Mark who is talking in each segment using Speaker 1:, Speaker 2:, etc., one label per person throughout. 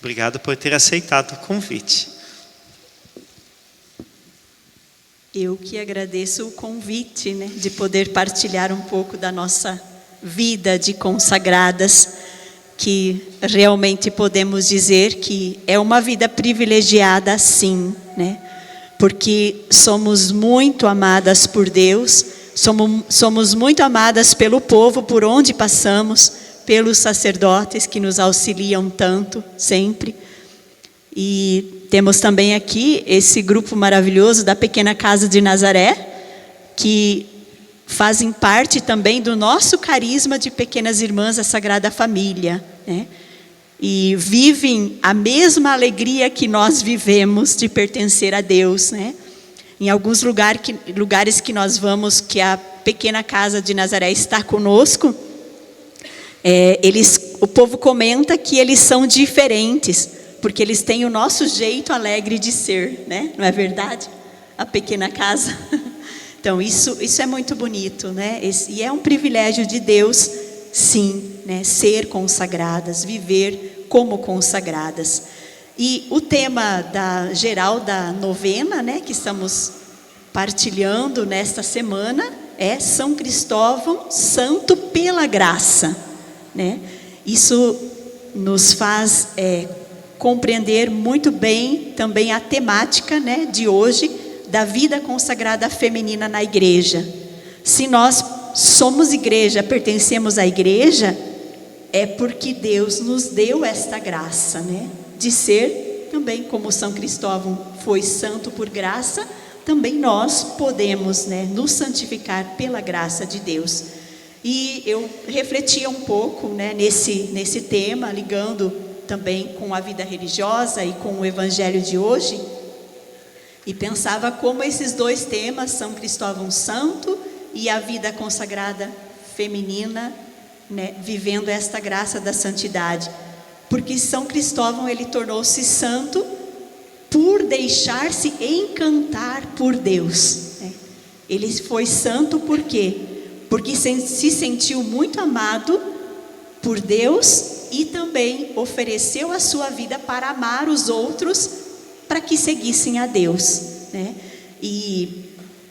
Speaker 1: Obrigado por ter aceitado o convite.
Speaker 2: Eu que agradeço o convite, de poder partilhar um pouco da nossa vida de consagradas, que realmente podemos dizer que é uma vida privilegiada, sim, porque somos muito amadas por Deus, somos muito amadas pelo povo por onde passamos, pelos sacerdotes que nos auxiliam tanto, sempre. E temos também aqui esse grupo maravilhoso da Pequena Casa de Nazaré, que fazem parte também do nosso carisma de Pequenas Irmãs da Sagrada Família, E vivem a mesma alegria que nós vivemos de pertencer a Deus, Em alguns lugares que nós vamos, que a Pequena Casa de Nazaré está conosco, o povo comenta que eles são diferentes, porque eles têm o nosso jeito alegre de ser, não é verdade? A pequena casa. Então, isso é muito bonito, E é um privilégio de Deus, sim, ser consagradas, viver como consagradas. E o tema geral da novena, que estamos partilhando nesta semana, é São Cristóvão, santo pela graça, Isso nos faz compreender muito bem também a temática, de hoje, da vida consagrada feminina na igreja. Se nós somos igreja, pertencemos à igreja, é porque Deus nos deu esta graça, de ser também, como São Cristóvão foi santo por graça, também nós podemos, nos santificar pela graça de Deus. E eu refletia um pouco, nesse tema, ligando também com a vida religiosa e com o evangelho de hoje, e pensava como esses dois temas, São Cristóvão Santo e a vida consagrada feminina, vivendo esta graça da santidade. Porque São Cristóvão, ele tornou-se santo por deixar-se encantar por Deus. Ele foi santo por quê? Porque se sentiu muito amado por Deus e também ofereceu a sua vida para amar os outros, para que seguissem a Deus, E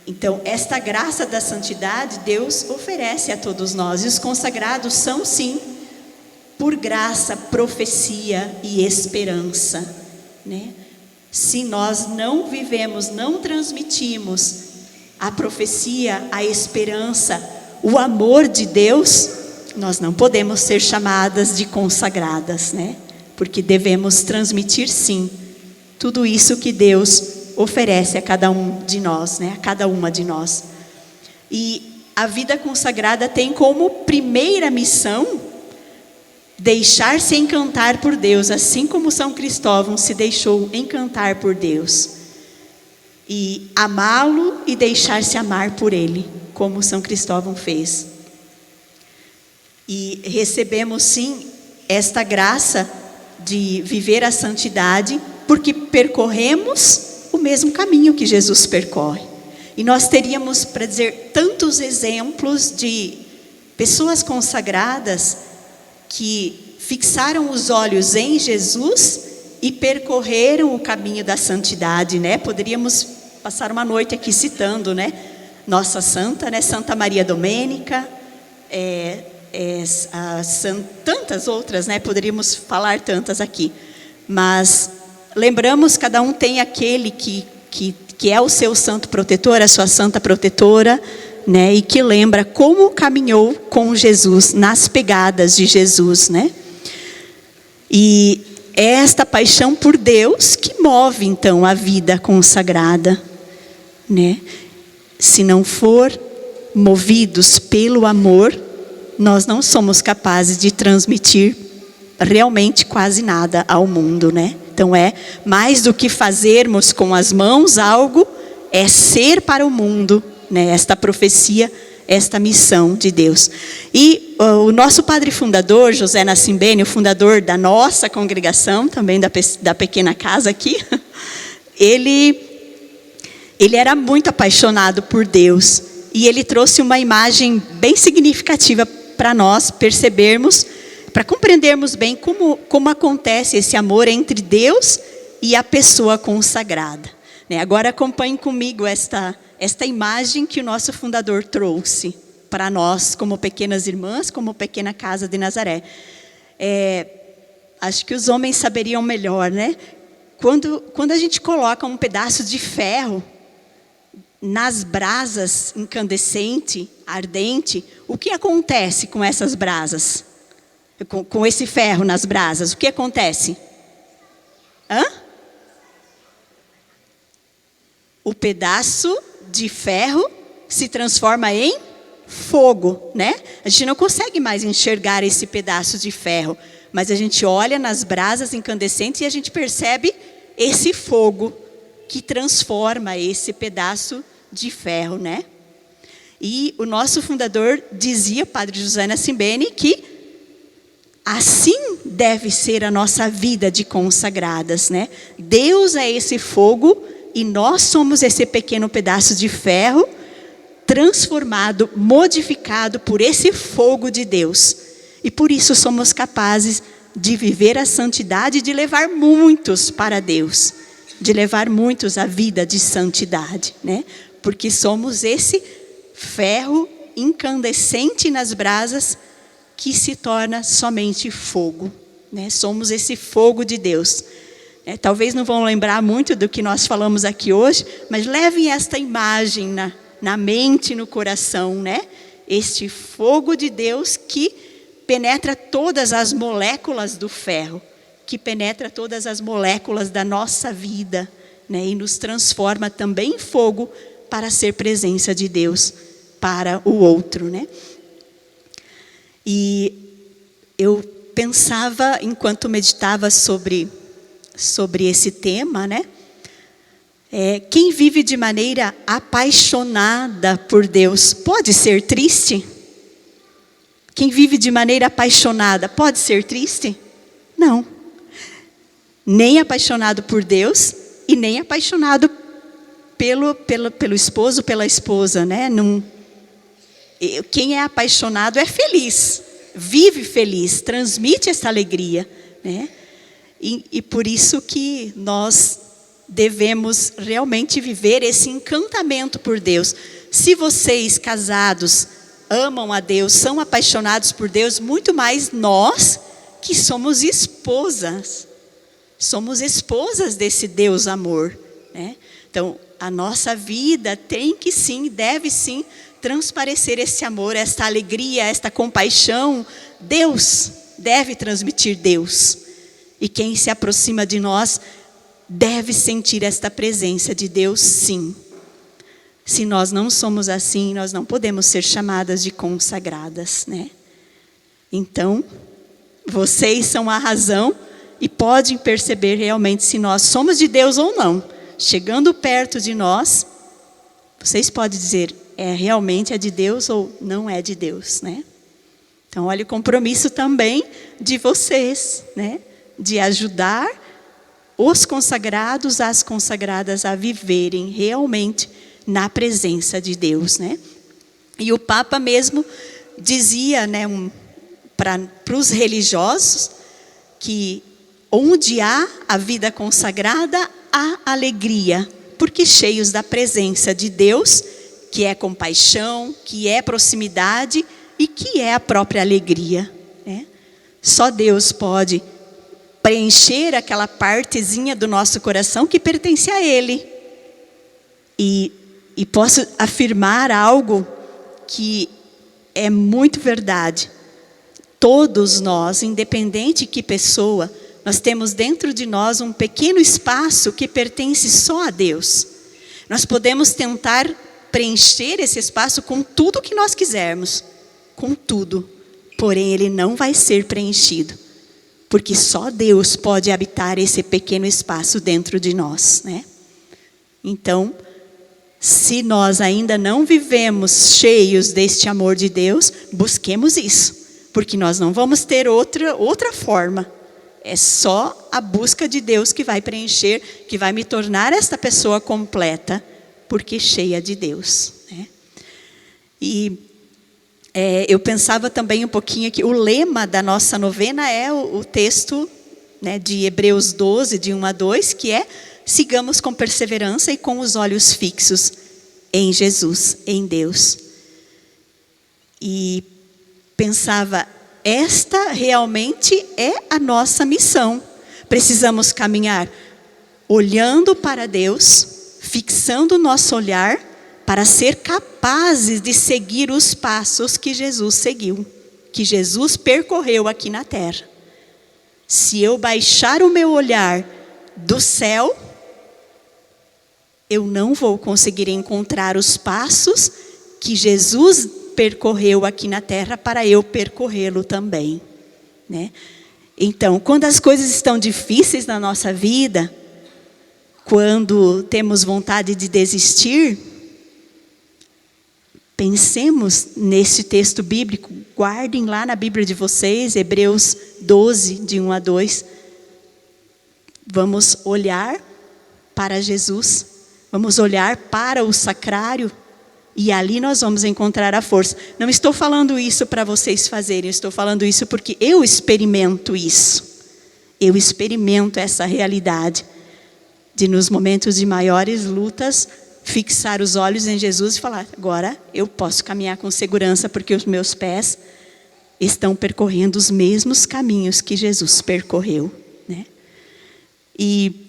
Speaker 2: então esta graça da santidade Deus oferece a todos nós, e os consagrados são sim, por graça, profecia e esperança, Se nós não vivemos, não transmitimos a profecia, a esperança, o amor de Deus, nós não podemos ser chamadas de consagradas, Porque devemos transmitir sim tudo isso que Deus oferece a cada um de nós, a cada uma de nós. E a vida consagrada tem como primeira missão deixar-se encantar por Deus, assim como São Cristóvão se deixou encantar por Deus. E amá-lo e deixar-se amar por Ele, como São Cristóvão fez. E recebemos sim esta graça de viver a santidade, porque percorremos o mesmo caminho que Jesus percorre. E nós teríamos para dizer tantos exemplos de pessoas consagradas que fixaram os olhos em Jesus e percorreram o caminho da santidade, Poderíamos passar uma noite aqui citando, nossa santa, Santa Maria Domênica, tantas outras, Poderíamos falar tantas aqui, mas lembramos, cada um tem aquele que é o seu santo protetor, a sua santa protetora, e que lembra como caminhou com Jesus, nas pegadas de Jesus, E é esta paixão por Deus que move então a vida consagrada, Se não for movidos pelo amor, nós não somos capazes de transmitir realmente quase nada ao mundo, Então é mais do que fazermos com as mãos algo, é ser para o mundo, esta profecia, esta missão de Deus. E o nosso padre fundador, José Nassimbene, o fundador da nossa congregação, também da pequena casa aqui, ele era muito apaixonado por Deus, e ele trouxe uma imagem bem significativa para nós percebermos para compreendermos bem como acontece esse amor entre Deus e a pessoa consagrada. Agora acompanhe comigo esta imagem que o nosso fundador trouxe para nós, como pequenas irmãs, como pequena casa de Nazaré. Acho que os homens saberiam melhor, né? Quando a gente coloca um pedaço de ferro nas brasas incandescente, ardente, o que acontece com essas brasas? Com esse ferro nas brasas, o que acontece? O pedaço de ferro se transforma em fogo, né? A gente não consegue mais enxergar esse pedaço de ferro, mas a gente olha nas brasas incandescentes e a gente percebe esse fogo que transforma esse pedaço de ferro, né? E o nosso fundador dizia, Padre José Nassimbene, que assim deve ser a nossa vida de consagradas, né? Deus é esse fogo e nós somos esse pequeno pedaço de ferro transformado, modificado por esse fogo de Deus. E por isso somos capazes de viver a santidade, de levar muitos para Deus, de levar muitos à vida de santidade, né? Porque somos esse ferro incandescente nas brasas que se torna somente fogo, né? Somos esse fogo de Deus. Talvez não vão lembrar muito do que nós falamos aqui hoje, mas levem esta imagem na mente e no coração, né? Este fogo de Deus que penetra todas as moléculas do ferro, que penetra todas as moléculas da nossa vida, né? E nos transforma também em fogo para ser presença de Deus para o outro, né? E eu pensava, enquanto meditava sobre esse tema, né? Quem vive de maneira apaixonada por Deus pode ser triste? Quem vive de maneira apaixonada pode ser triste? Não. Nem apaixonado por Deus e nem apaixonado pelo esposo, pela esposa, né? Quem é apaixonado é feliz, vive feliz, transmite essa alegria, né? E por isso que nós devemos realmente viver esse encantamento por Deus. Se vocês, casados, amam a Deus, são apaixonados por Deus, muito mais nós que somos esposas desse Deus amor, né? Então, a nossa vida tem que sim, deve sim, transparecer esse amor, esta alegria, esta compaixão. Deus deve transmitir Deus. E quem se aproxima de nós deve sentir esta presença de Deus, sim. Se nós não somos assim, nós não podemos ser chamadas de consagradas, né? Então, vocês são a razão e podem perceber realmente se nós somos de Deus ou não. Chegando perto de nós, vocês podem dizer, realmente é de Deus ou não é de Deus, né? Então, olha o compromisso também de vocês, né? De ajudar os consagrados, as consagradas a viverem realmente na presença de Deus, né? E o Papa mesmo dizia, né, para os religiosos, que onde há a vida consagrada, há alegria, porque cheios da presença de Deus, que é compaixão, que é proximidade e que é a própria alegria, né? Só Deus pode preencher aquela partezinha do nosso coração que pertence a Ele. E posso afirmar algo que é muito verdade. Todos nós, independente de que pessoa, nós temos dentro de nós um pequeno espaço que pertence só a Deus. Nós podemos tentar preencher esse espaço com tudo que nós quisermos, com tudo, porém ele não vai ser preenchido, porque só Deus pode habitar esse pequeno espaço dentro de nós, né? Então, se nós ainda não vivemos cheios deste amor de Deus, busquemos isso, porque nós não vamos ter outra forma. É só a busca de Deus que vai preencher, que vai me tornar esta pessoa completa, porque cheia de Deus, né? E eu pensava também um pouquinho que o lema da nossa novena é o texto, né, de Hebreus 12, de 1 a 2, que é: sigamos com perseverança e com os olhos fixos em Jesus, em Deus. E pensava, esta realmente é a nossa missão. Precisamos caminhar olhando para Deus, fixando o nosso olhar para ser capazes de seguir os passos que Jesus seguiu, que Jesus percorreu aqui na terra. Se eu baixar o meu olhar do céu, eu não vou conseguir encontrar os passos que Jesus percorreu aqui na terra para eu percorrê-lo também, né? Então, quando as coisas estão difíceis na nossa vida, quando temos vontade de desistir, pensemos nesse texto bíblico, guardem lá na Bíblia de vocês, Hebreus 12, de 1 a 2. Vamos olhar para Jesus, vamos olhar para o sacrário, e ali nós vamos encontrar a força. Não estou falando isso para vocês fazerem, estou falando isso porque eu experimento isso. Eu experimento essa realidade de, nos momentos de maiores lutas, fixar os olhos em Jesus e falar: agora eu posso caminhar com segurança, porque os meus pés estão percorrendo os mesmos caminhos que Jesus percorreu, né? E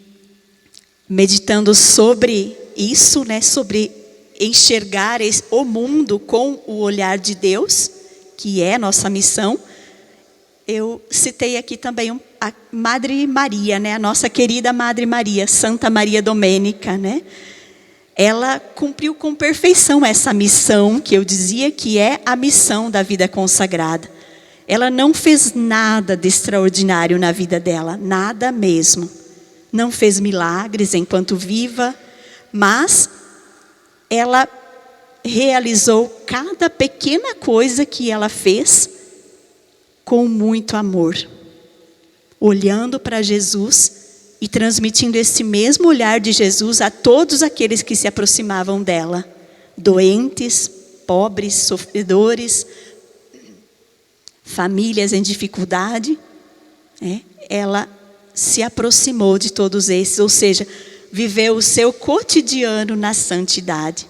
Speaker 2: meditando sobre isso, né, sobre enxergar o mundo com o olhar de Deus, que é nossa missão, eu citei aqui também a Madre Maria, né, a nossa querida Madre Maria, Santa Maria Domênica, né? Ela cumpriu com perfeição essa missão, que eu dizia que é a missão da vida consagrada. Ela não fez nada de extraordinário na vida dela, nada mesmo. Não fez milagres enquanto viva, mas ela realizou cada pequena coisa que ela fez com muito amor, olhando para Jesus e transmitindo esse mesmo olhar de Jesus a todos aqueles que se aproximavam dela, doentes, pobres, sofredores, famílias em dificuldade, né? Ela se aproximou de todos esses, ou seja, viveu o seu cotidiano na santidade.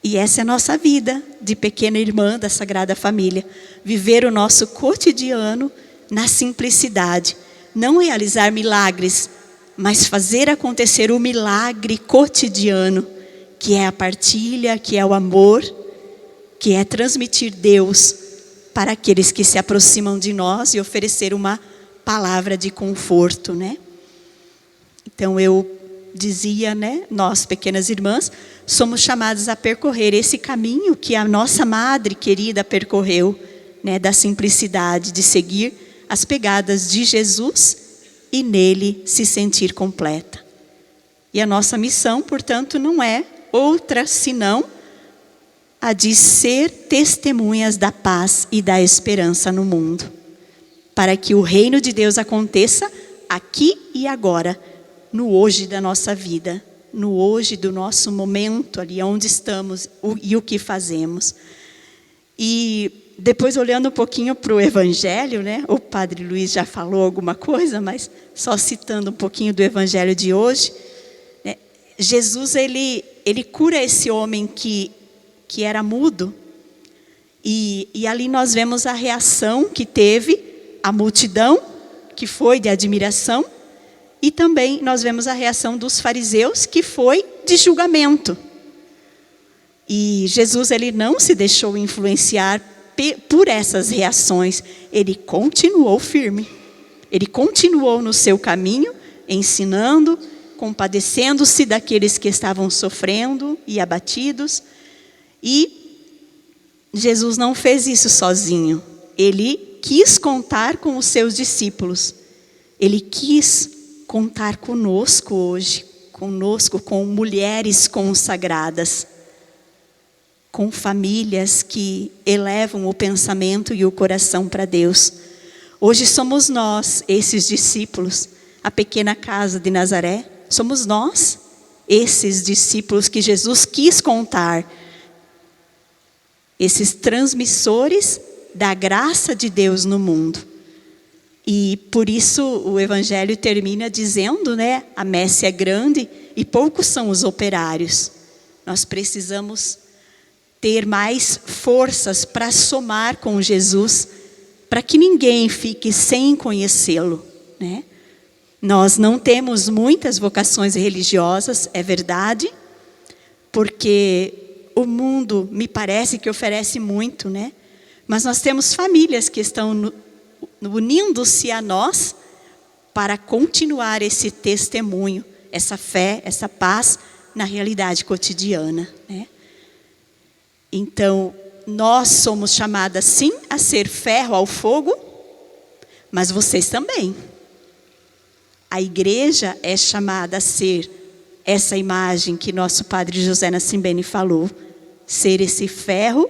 Speaker 2: E essa é a nossa vida de pequena irmã da Sagrada Família. Viver o nosso cotidiano na simplicidade. Não realizar milagres, mas fazer acontecer o milagre cotidiano, que é a partilha, que é o amor, que é transmitir Deus para aqueles que se aproximam de nós e oferecer uma palavra de conforto, né? Então eu dizia, né, nós pequenas irmãs somos chamadas a percorrer esse caminho que a nossa madre querida percorreu, né, da simplicidade, de seguir as pegadas de Jesus e nele se sentir completa. E a nossa missão, portanto, não é outra senão a de ser testemunhas da paz e da esperança no mundo, para que o reino de Deus aconteça aqui e agora, no hoje da nossa vida, no hoje do nosso momento, ali onde estamos e o que fazemos. E depois, olhando um pouquinho para o Evangelho, né? O Padre Luiz já falou alguma coisa, mas só citando um pouquinho do Evangelho de hoje, né? Jesus, ele cura esse homem que era mudo, e ali nós vemos a reação que teve a multidão, que foi de admiração, e também nós vemos a reação dos fariseus, que foi de julgamento. E Jesus, ele não se deixou influenciar por essas reações. Ele continuou firme. Ele continuou no seu caminho, ensinando, compadecendo-se daqueles que estavam sofrendo e abatidos. E Jesus não fez isso sozinho. Ele quis contar com os seus discípulos. Ele quis contar conosco hoje, conosco, com mulheres consagradas, com famílias que elevam o pensamento e o coração para Deus. Hoje somos nós, esses discípulos, a pequena casa de Nazaré, somos nós, esses discípulos que Jesus quis contar. esses transmissores da graça de Deus no mundo. E por isso o Evangelho termina dizendo, né, a messe é grande e poucos são os operários. Nós precisamos ter mais forças para somar com Jesus, para que ninguém fique sem conhecê-lo, né? Nós não temos muitas vocações religiosas, é verdade, porque o mundo me parece que oferece muito, né? Mas nós temos famílias que estão unindo-se a nós para continuar esse testemunho, essa fé, essa paz na realidade cotidiana, né? Então, nós somos chamadas sim a ser ferro ao fogo, mas vocês também. A igreja é chamada a ser essa imagem que nosso padre José Nassimbene falou, ser esse ferro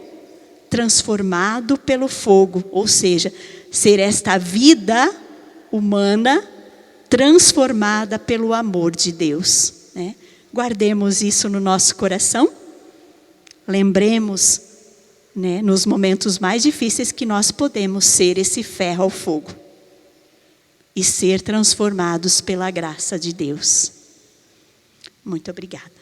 Speaker 2: transformado pelo fogo, ou seja, ser esta vida humana transformada pelo amor de Deus, né? Guardemos isso no nosso coração, lembremos, né, nos momentos mais difíceis que nós podemos ser esse ferro ao fogo e ser transformados pela graça de Deus. Muito obrigada.